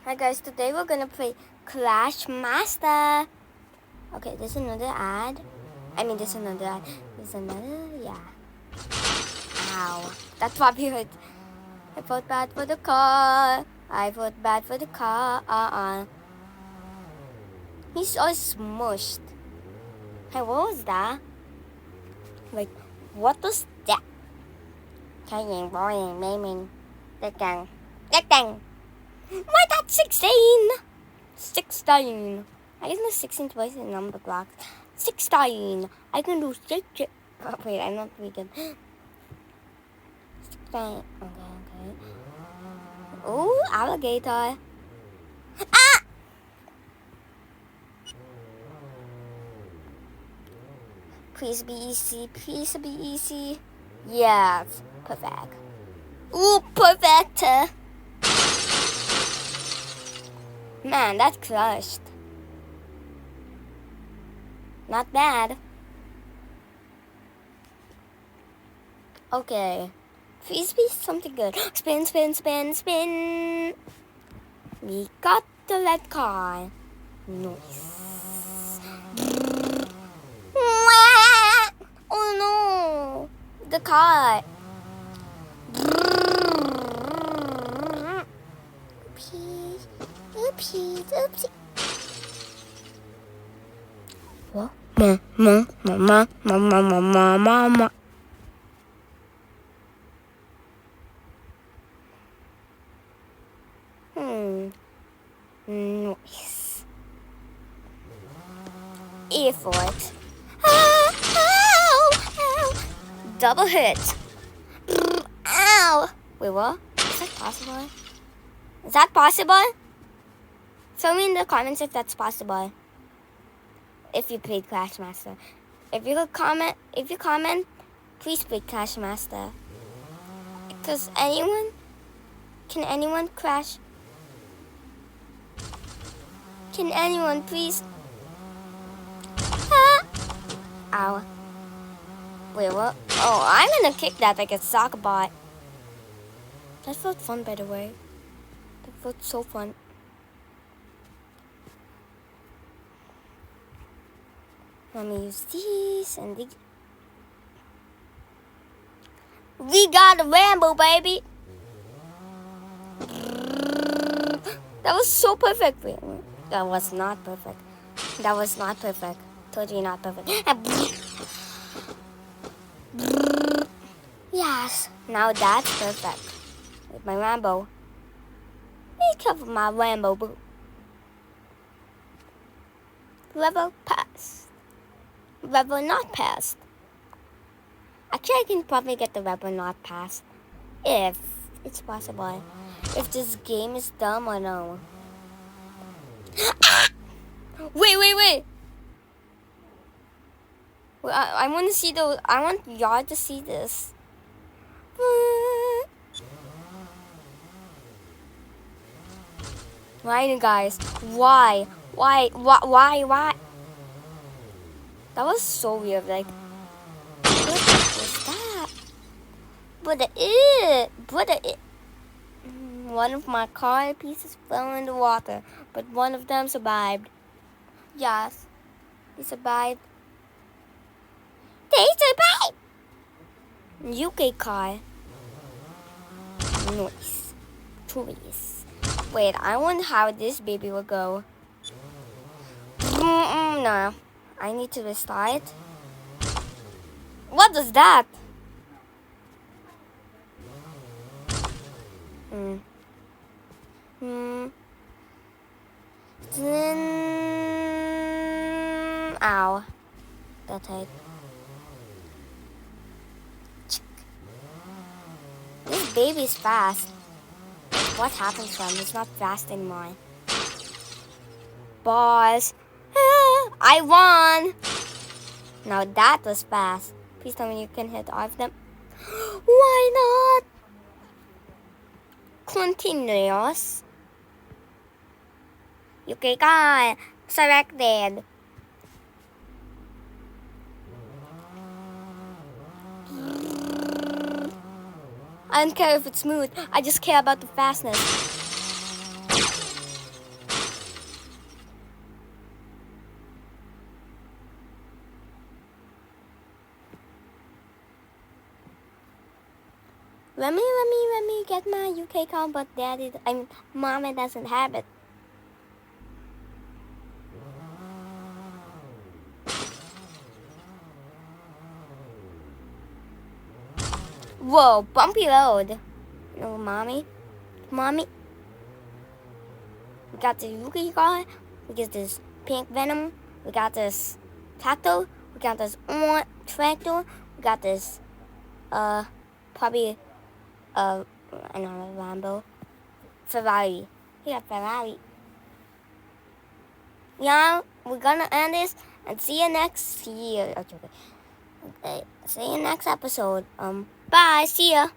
Hi guys, today we're gonna play Clash Master. Okay, there's another ad. There's another ad. There's another, yeah. Ow, that probably hurt. I felt bad for the car. I felt bad for the car. He's all smushed. Hey, what was that? Like, what was that? Saying, boring, naming. That gang. Why that 16? 16. I can do 16 twice in number blocks. 16. I can do 6. Oh, wait, I'm not vegan. 16. Okay. Ooh, alligator. Ah! Please be easy. Please be easy. Yes. Perfect. Ooh, perfect. Man, that crushed. Not bad. Okay. Please be something good. Spin, spin, spin, spin. We got the red car. Nice. Oh no. The car. Oopsie. What? Mama. Nice. E for it. Ow. Double hit. Ow. Wait, what? Is that possible? Is that possible? Tell me in the comments if that's possible. If you played Clash Master. If you comment, please play Clash Master. Because can anyone crash? Can anyone please? Ow. Wait, what? Oh, I'm gonna kick that like a soccer bot. That felt fun, by the way. That felt so fun. Let me use these and these. We got a Rambo, baby. That was so perfect. Wait, that was not perfect. Totally not perfect. Yes, now that's perfect. With my Rambo. Be careful, my Rambo, boo. Level passed. Level not passed. Actually, I can probably get the level not passed. If it's possible. If this game is dumb or no. Wait. I want to see those. I want y'all to see this. Why, guys? Why? That was so weird. Like, what was that? But it. One of my car pieces fell in the water, but one of them survived. Yes, he survived. They survived! UK car. Nice. Toys. Wait, I wonder how this baby will go. No. I need to restart. What is that? Ow. That hurt. This baby's fast. What happens to him? He's not fast anymore. Boss. I won! Now that was fast. Please tell me you can hit all of them. Why not? Continuous. UK guy selected. I don't care if it's smooth. I just care about the fastness. let me get my UK card, but Mama doesn't have it. Whoa, bumpy road. No, Mommy. We got the Yuki card. We got this pink Venom. We got this Taco. We got this orange Tractor. We got this, probably, another Lambo. Ferrari. We got Ferrari. Yeah, we're gonna end this and see you next year. Okay. See you next episode. Bye. See ya.